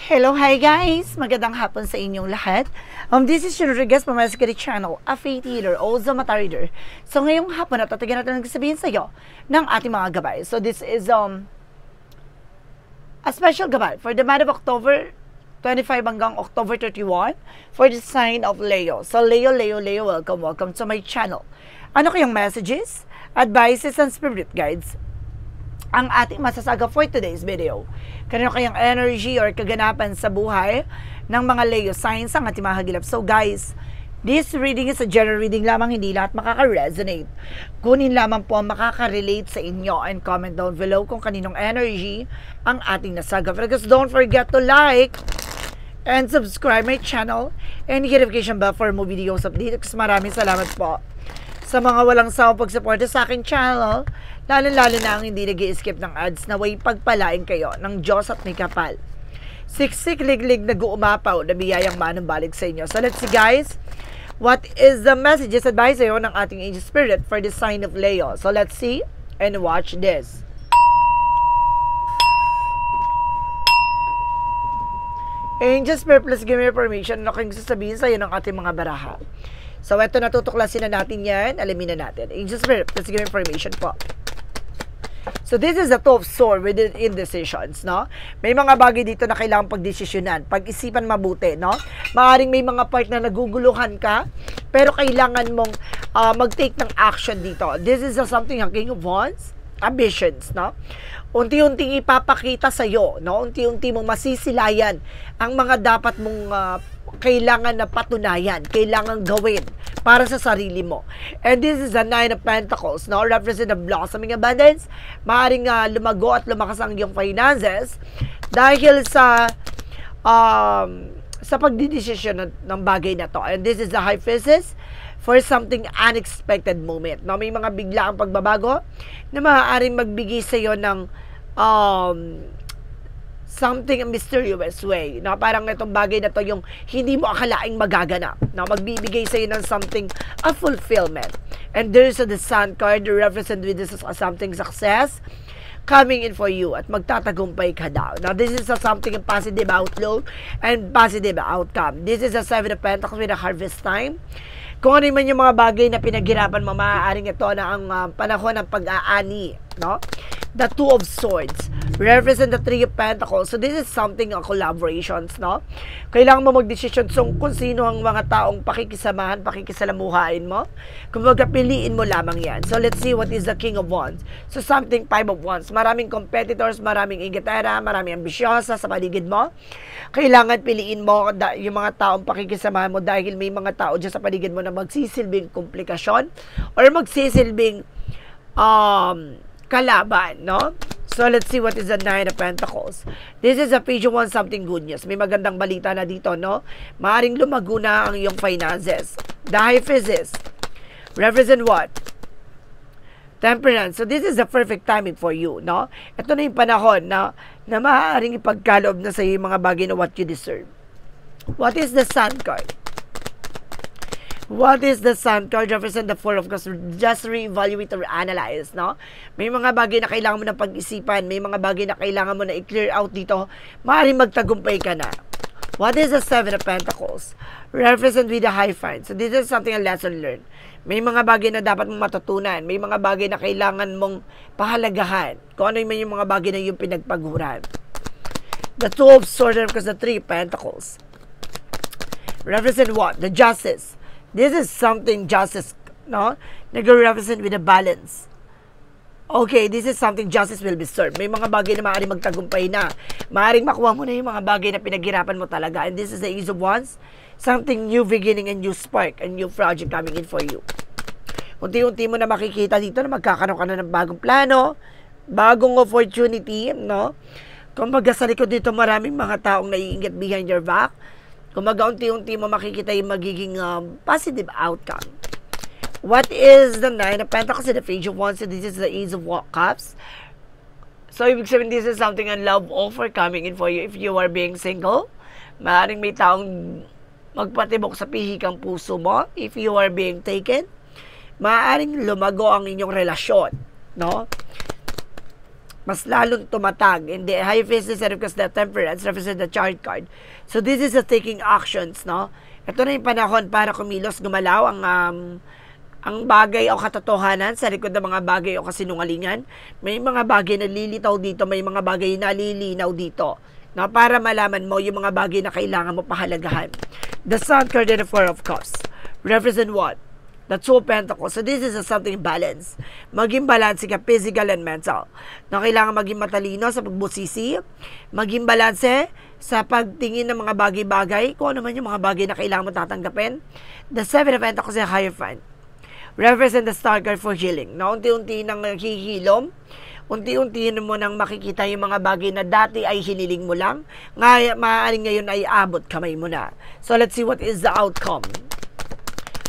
Hello, hi guys! Magandang hapon sa inyong lahat. This is Rodriguez from my channel, a faith healer, also mata reader. So ngayong hapon at tatagyan natin nagsasabihin sa iyo ng ating mga gabay. So this is a special gabay for the month of October 25 hanggang October 31 for the sign of Leo. So Leo, welcome to my channel. Ano kayong messages, advices, and spirit guides ang ating masasaga for today's video? Kanino kayang energy or kaganapan sa buhay ng mga Leo signs ang ating mahagilap? So guys, this reading is a general reading lamang, hindi lahat makaka-resonate. Kunin lamang po ang makaka-relate sa inyo and comment down below kung kaninong energy ang ating nasaga. Because don't forget to like and subscribe my channel and hit notification bell for more videos update. Kasi maraming salamat po sa mga walang sawang pagsuporta sa aking channel, lalo-lalo na ang hindi nag-i-skip ng ads, na way pagpalain kayo ng Diyos at may kapal. Siksik liglig nag-uumapaw na biyayang manumbalik sa inyo. So let's see guys, what is the messages advice sa'yo ng ating angel spirit for the sign of Leo? So let's see and watch this. Angel spirit, please give me information. Ano kayong sasabihin sa'yo ng ating mga baraha? So, ito natutuklasin na natin yan. Alamin na natin. Angel Spirit, let's give information po. So, this is the Two of Swords with indecisions, no? May mga bagay dito na kailangan pagdesisyonan. Pag-isipan mabuti, no? Maaring may mga part na naguguluhan ka, pero kailangan mong mag-take ng action dito. This is something yung King of Wands, ambitions, no? Unti-unting ipapakita sa'yo, no? Unti-unti mong masisilayan ang mga dapat mong kailangan na patunayan, kailangan gawin para sa sarili mo. And this is the Nine of Pentacles, no? Represent the blossoming abundance. Maaring lumago at lumakas ang iyong finances dahil sa pagdidesisyon ng bagay na to. And this is the High Priestess for something unexpected moment. No? May mga biglaang pagbabago na maaaring magbigay sa iyo ng something a mysterious way. No? Parang itong bagay na to yung hindi mo akalaing magaganap. No? Magbibigay sa iyo ng something, a fulfillment. And there's the Sun card, represent with this as something success coming in for you at magtatagumpay ka daw. Now, this is something positive outlook and positive outcome. This is a Seven of Pentacles with a harvest time. Kung ano man yung mga bagay na pinaghirapan mo, maaaring ito na ang panahon ng pag-aani, no? The Two of Swords represent the Three of Pentacles. So this is something collaborations, no? Kailangan mo magdesisyon kung sino ang mga taong pakikisamahan, pakikisalamuhain mo. Kumbaga, piliin mo lamang yan. So let's see what is the King of Wands. So something Five of Wands. Maraming competitors, maraming ingatera, maraming ambisyosa sa paligid mo. Kailangan piliin mo yung mga taong pakikisamahan mo dahil may mga tao dyan sa paligid mo na magsisilbing komplikasyon or magsisilbing kalaban, no? So, let's see what is the Nine of Pentacles. This is a page 1, something good news. May magandang balita na dito, no? Maaring lumago na ang iyong finances. The High Priestess represent what? Temperance. So, this is the perfect timing for you, no? Ito na yung panahon na maaaring ipagkaloob na sa iyo yung mga bagay na what you deserve. What is the Sun card? What is the Sun card? Represent the Four of Cups. Just re-evaluate or analyze, no? May mga bagay na kailangan mo na pag-isipan. May mga bagay na kailangan mo na i-clear out dito. Maaaring magtagumpay ka na. What is the Seven of Pentacles? Represent with the Hierophant. So this is something a lesson learned. May mga bagay na dapat mong matutunan. May mga bagay na kailangan mong pahalagahan. Kung ano yung mga bagay na yung pinagpaguran. The Two of Swords because the Three of Pentacles. Represent what? The Justice. This is something justice, no? Nag-represent with a balance. Okay, this is something justice will be served. May mga bagay na maaaring magtagumpay na. Maaaring makuha mo na yung mga bagay na pinaghirapan mo talaga. And this is the Ace of Wands. Something new beginning and new spark, a new project coming in for you. Unti-unti mo na makikita dito na magkakaroon ka na ng bagong plano, bagong opportunity, no? Kumbaga sa likod dito maraming mga taong naiingat behind your back. Kumaga unti-unti mo makikita yung magiging positive outcome. What is the Nine of Pentacles and the Page of Wands? So this is the Ace of Cups. So ibig sabihin, this is something a love offer coming in for you if you are being single. Maaaring may taong magpatibok sa pihikang puso mo if you are being taken. Maaaring lumago ang inyong relasyon, no? mas lalong tumatag. And the Hierophant because the Temperance represent the Chariot card. So this is the taking actions, no? Ito na yung panahon para kumilos, gumalaw ang bagay o katotohanan sa likod ng mga bagay o kasinungalingan. May mga bagay na lilitaw dito, may mga bagay na lilinaw dito, no? Para malaman mo yung mga bagay na kailangan mo pahalagahan. The Sun card and the Four of Cups represent what? The Two of Pentacles. So this is something balance. Maging balance ka physical and mental. Na kailangan maging matalino sa pagbusisi, maging balance sa pagtingin ng mga bagay-bagay, kung ano man yung mga bagay na kailangan mo tatanggapin. The Seven of Pentacles and Hierophant represent the Star card for healing. Na unti-unti nang hihilom, unti-unti mo nang makikita yung mga bagay na dati ay hiniling mo lang, maaaring ngayon ay abot kamay mo na. So let's see what is the outcome.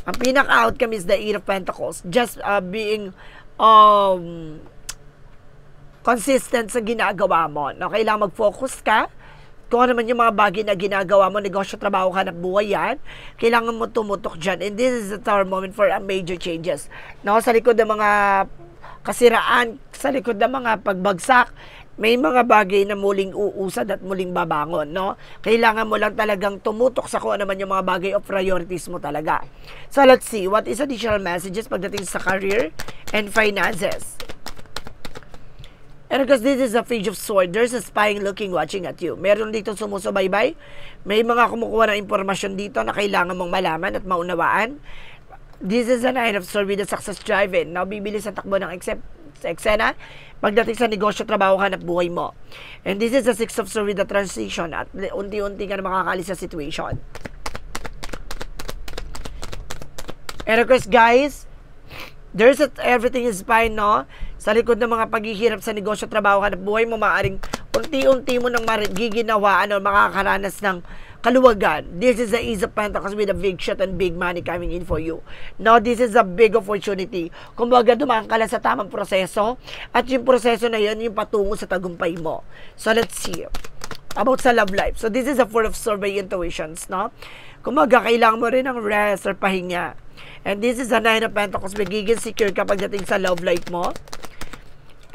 Ang pinaka-outcome is the Eight of Pentacles. Just being consistent sa ginagawa mo. No? Kailangan mag-focus ka. Kung ano man yung mga bagay na ginagawa mo, negosyo, trabaho, hanap buhay yan, kailangan mo tumutok dyan. And this is the tower moment for major changes. No? Sa likod ng mga kasiraan, sa likod ng mga pagbagsak, may mga bagay na muling uusad at muling babangon, no? Kailangan mo lang talagang tumutok sa kung ano man yung mga bagay o priorities mo talaga. So, let's see. What is additional messages pagdating sa career and finances? And because this is a Page of Swords, there's a spying, looking, watching at you. Meron dito sumusubaybay. May mga kumukuha ng impormasyon dito na kailangan mong malaman at maunawaan. This is a Nine of Swords with a success drive-in. Now, bibilis ang takbo ng eksena pagdating sa negosyo, trabaho, hanap buhay mo. And this is the Six of Swords with the transition at unti-unti ka na makakalis sa situation. And of course, guys, everything is fine, no? Sa likod ng mga paghihirap sa negosyo, trabaho, hanap buhay mo, maaring unti-unti mo nang giginawaan o makakaranas ng kaluwagan. This is the Ace of Pentacles with a big shot and big money coming in for you. Now, this is a big opportunity. Kumbaga, dumaan ka lang sa tamang proseso at yung proseso na yun, yung patungo sa tagumpay mo. So, let's see. About sa love life. So, this is a Four of Swords by intuitions, no? Kumbaga, kailangan mo rin ng rest or pahinga. And this is a Nine of Pentacles. Magiging secure ka pagdating sa love life mo.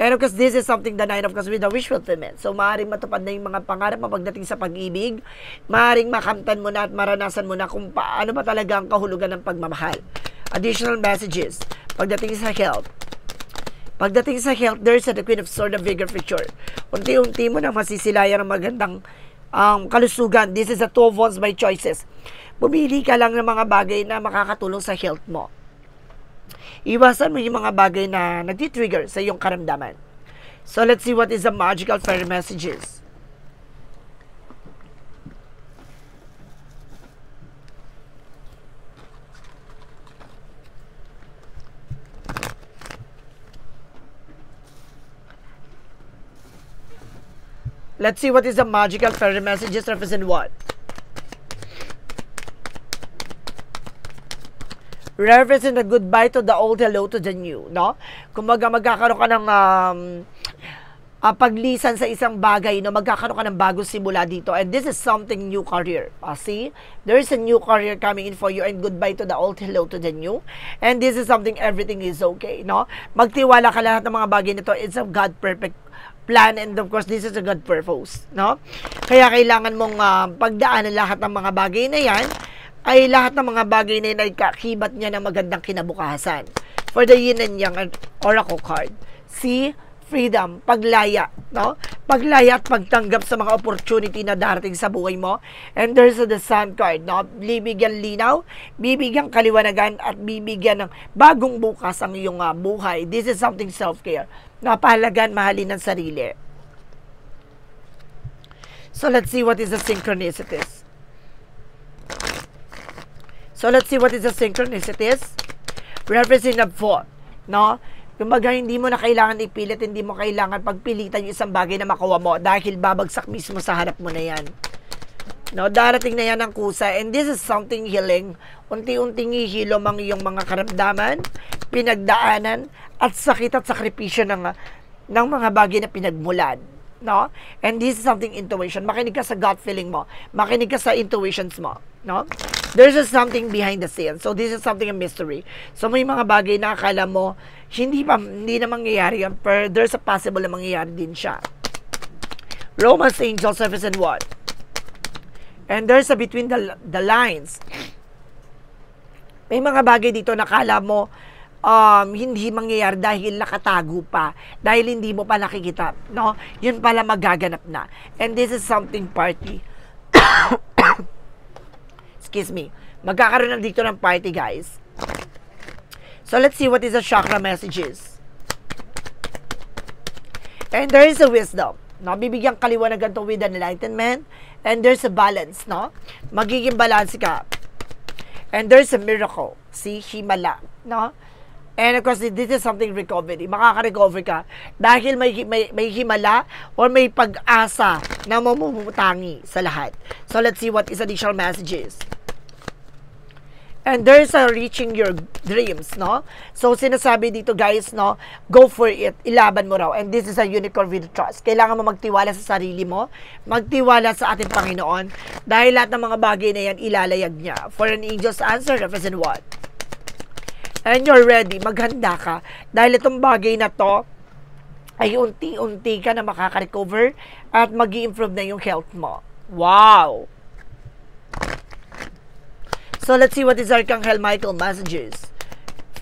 And of course, this is something the Nine of Cups with a wish fulfillment. So, maaaring matupad na yung mga pangarap mo pagdating sa pag-ibig. Maaaring makamtan mo na at maranasan mo na kung paano ba talaga ang kahulugan ng pagmamahal. Additional messages. Pagdating sa health. Pagdating sa health, there's the Queen of Swords, a bigger picture. Unti-unti mo na masisilayan ang magandang kalusugan. This is a Two of Wands by choices. Pumili ka lang ng mga bagay na makakatulong sa health mo. Iwasan mo yung mga bagay na nagtitrigger sa iyong karamdaman. So, let's see what is the magical fairy messages. Let's see what is the magical fairy messages represent what? Represent a goodbye to the old, hello to the new, no? Kumbaga magkakaroon ka ng paglisan sa isang bagay, no? Magkakaroon ka ng bagong simula dito. And this is something new career. See? There is a new career coming in for you and goodbye to the old, hello to the new. And this is something everything is okay, no? Magtiwala ka lahat ng mga bagay nito. It's a God perfect plan and of course this is a God purpose, no? Kaya kailangan mong pagdaanan lahat ng mga bagay na yan ay lahat ng mga bagay na yun ay kakibat niya ng magandang kinabukasan. For the Yin and Yang Oracle card. See? Freedom, paglaya, no? Paglaya at pagtanggap sa mga opportunity na darating sa buhay mo. And there's the Sun card, no? Bibigyan linaw, bibigyan kaliwanagan, at bibigyan ng bagong bukas ang iyong buhay. This is something self-care. Napahalagan, mahalin ng sarili. So, let's see what is the synchronicities. So, let's see what is the synchronicities. Representing the fourth, no? Kumbaga, hindi mo na kailangan ipilit, hindi mo kailangan pagpilitan yung isang bagay na makuha mo dahil babagsak mismo sa harap mo na yan. No? Darating na yan ang kusa. And this is something healing. Unti-unting ihilom ang iyong mga karamdaman, pinagdaanan, at sakit at sakripisyo ng mga bagay na pinagmulan. no? And this is something intuition. Makinig ka sa gut feeling mo. Makinig ka sa intuitions mo, no? There's just something behind the scenes. So this is something a mystery. So may mga bagay na akala mo hindi na mangyayari yan, pero there's a possible na mangyayari din siya. Romance angel surface and what? And there's a between the lines. May mga bagay dito na akala mo hindi mangyayari dahil nakatago pa, dahil hindi mo pa nakikita, no? Yun pala magaganap na. And this is something party. Excuse me. Magkakaroon na dito ng party, guys. So let's see what is the chakra messages. And there is a wisdom, no? Bibigyan kaliwanagan to with enlightenment. And there's a balance, no? Magiging balance ka. And there's a miracle. See, himala, no? And of course, this is something recovery. Makaka-recover ka dahil may himala or may pag-asa na mamumutangi sa lahat. So, let's see what is additional messages. And there's a reaching your dreams, no? So, sinasabi dito, guys, no? Go for it. Ilaban mo raw. And this is a unicorn with trust. Kailangan mo magtiwala sa sarili mo. Magtiwala sa ating Panginoon. Dahil lahat ng mga bagay na yan, ilalayag niya. For an angel's answer, represent what? And you're ready, maghanda ka. Dahil itong bagay na to, ay unti-unti ka na makaka-recover at mag-i-improve na yung health mo. Wow! So, let's see what is Archangel Michael messages.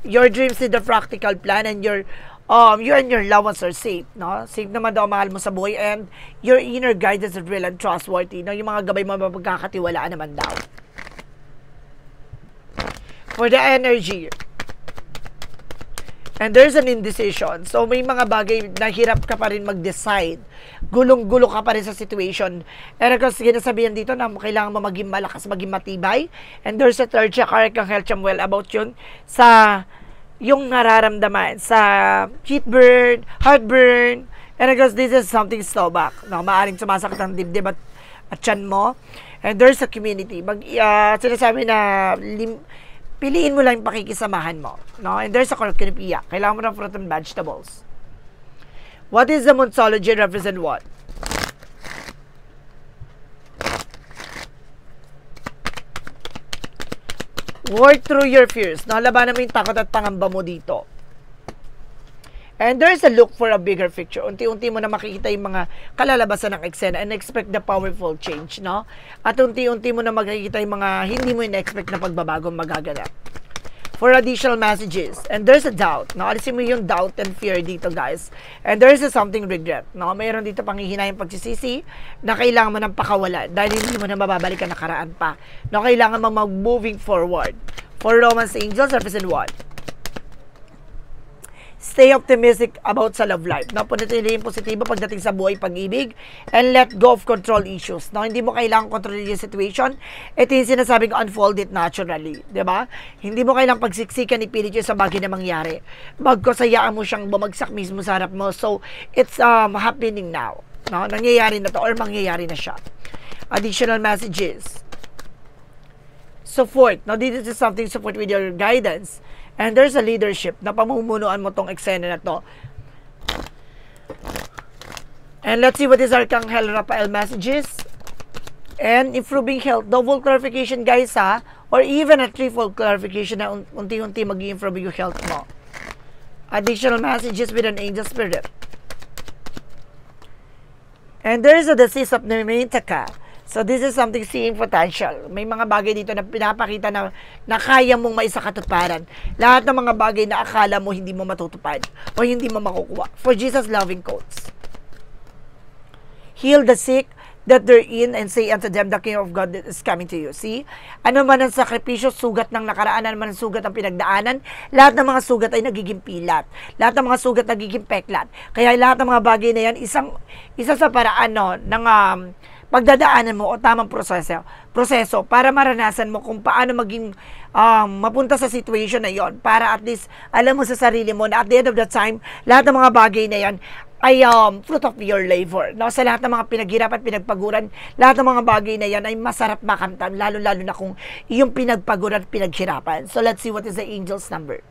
Your dreams need a practical plan and you and your loved ones are safe, no? Safe naman daw mahal mo sa buhay and your inner guidance is real and trustworthy, no? Yung mga gabay mo mapagkakatiwalaan naman daw. For the energy, and there's an indecision. So, may mga bagay na hirap ka pa rin mag-decide. Gulong-gulo ka pa rin sa situation. And of course, sinasabihan dito na kailangan mo maging malakas, maging matibay. And there's a third chakra, Archangel Chamuel, about yun sa yung nararamdaman. Sa heatburn, heartburn. And of course, this is something stomach. No, maaring sumasakit ang dibdib at tiyan mo. And there's a community. Sinasabi na piliin mo lang yung pakikisamahan mo, no? And there's a cornucopia. Kailangan mo ng fruit and vegetables. What is the Monsology represent what? Work through your fears. No? Labanan mo yung takot at pangamba mo dito. And there's a look for a bigger picture. Unti-unti mo na makikita yung mga kalalabasan ng eksena and expect the powerful change, no? At unti-unti mo na makikita yung mga hindi mo in-expect na pagbabagong magaganap. For additional messages. And there's a doubt, no? Alisin mo yung doubt and fear dito, guys. And there's a something regret, no? Mayroon dito panghihinayang pagsisisi na kailangan mo ng pakawalan dahil hindi mo na mababalik ang nakaraan pa. No? Kailangan mo mag-moving forward. For Romance Angels, represent what? Stay optimistic about sa love life. No? Punitili yung positibo pagdating sa buhay pag-ibig and let go of control issues. No? Hindi mo kailangang kontrolin yung situation. Ito yung sinasabing unfold it naturally. Diba? Hindi mo kailangang pagsiksikan ipilit yung sa bagay na mangyari. Magkasayaan mo siyang bumagsak mismo sa harap mo. So, it's happening now. No? Nangyayari na to or mangyayari na siya. Additional messages. Support. No? This is something support with your guidance. And there's a leadership na pamumunuan mo tong eksena na to. And let's see what is Archangel Raphael messages. And improving health. Double clarification, guys, ha? Or even a threefold clarification na unti-unti mag-i-improve yung health mo. Additional messages with an angel spirit. And there's a disease of Nemitaka. So, this is something seeing potential. May mga bagay dito na pinapakita na kaya mong maisakatuparan. Lahat ng mga bagay na akala mo hindi mo matutupad o hindi mo makukuha. For Jesus' loving quotes. Heal the sick that they're in and say unto them, the kingdom of God is coming to you. See? Ano man ang sakripisyo, sugat ng nakaraan, ano man ang sugat ng pinagdaanan, lahat ng mga sugat ay nagiging pilat. Lahat ng mga sugat nagiging peklat. Kaya lahat ng mga bagay na yan, isa sa paraan ng pagdadaanan mo o tamang proseso para maranasan mo kung paano maging mapunta sa situation na yon para at least alam mo sa sarili mo na at the end of the time, lahat ng mga bagay na yan ay fruit of your labor. No? Sa lahat ng mga pinaghirapan, pinagpaguran, lahat ng mga bagay na yan ay masarap makamtan, lalo-lalo na kung iyong pinagpaguran, pinaghirapan. So let's see what is the angel's number.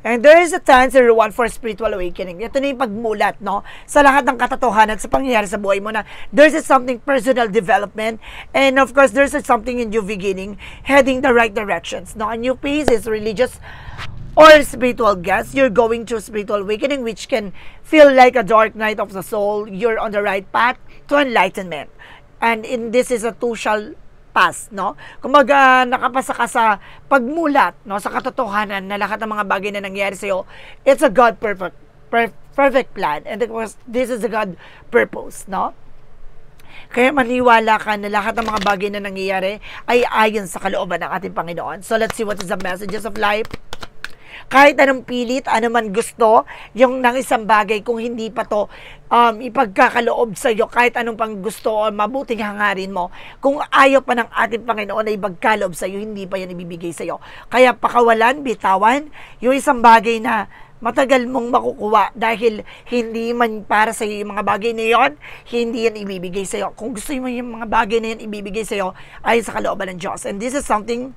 And there is a chance to reward for spiritual awakening. Ito na yung pagmulat, no? Sa lahat ng katotohanan sa pangyayari sa buhay mo na there's something personal development, and of course, there's something in new beginning, heading the right directions, no? A new phase is religious or spiritual guest. You're going through spiritual awakening, which can feel like a dark night of the soul. You're on the right path to enlightenment. And this is a two shall pass, no? Kumaga, nakapasa ka sa pagmulat, no? Sa katotohanan na lahat ng mga bagay na nangyari sa'yo, it's a God perfect plan. And of course, this is a God purpose, no? Kaya maniwala ka na lahat ng mga bagay na nangyayari ay ayon sa kalooban ng ating Panginoon. So let's see what is the messages of life. Kahit anong pilit, ano man gusto, yung ng isang bagay, kung hindi pa to ipagkakaloob sa iyo, kahit anong pang gusto o mabuting hangarin mo, kung ayaw pa ng ating Panginoon na ipagkaloob sa iyo, hindi pa yan ibibigay sa iyo. Kaya pakawalan, bitawan, yung isang bagay na matagal mong makukuha dahil hindi man para sa iyo yung mga bagay na yon, hindi yan ibibigay sa iyo. Kung gusto mo yung mga bagay na yan ibibigay sa iyo, ayon sa kalooban ng Diyos. And this is something,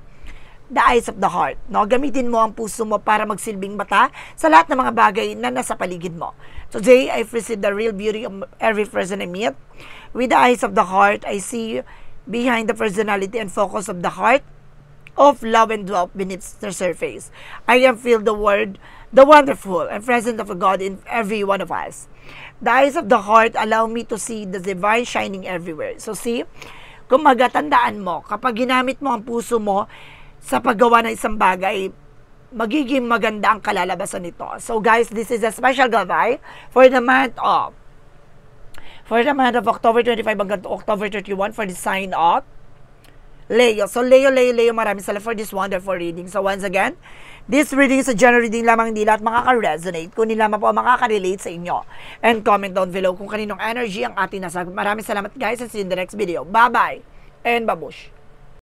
the eyes of the heart, no? Gamitin mo ang puso mo para magsilbing mata sa lahat ng mga bagay na nasa paligid mo. Today, I perceive the real beauty of every person I meet. With the eyes of the heart, I see behind the personality and focus of the heart of love and dwell beneath the surface. I can feel the word, the wonderful and presence of God in every one of us. The eyes of the heart allow me to see the divine shining everywhere. So see, kung magatandaan mo, kapag ginamit mo ang puso mo sa paggawa ng isang bagay, magiging maganda ang kalalabasan nito. So guys, this is a special gabay for the month of October 25 hanggang to October 31 for the sign of Leo. So Leo, maraming salamat for this wonderful reading. So once again, this reading is a general reading lamang, hindi lahat makaka-resonate. Kunin lamang po ang makaka-relate sa inyo. And comment down below kung kaninong energy ang ating nasagot. Maraming salamat guys, and see you in the next video. Bye-bye and babush!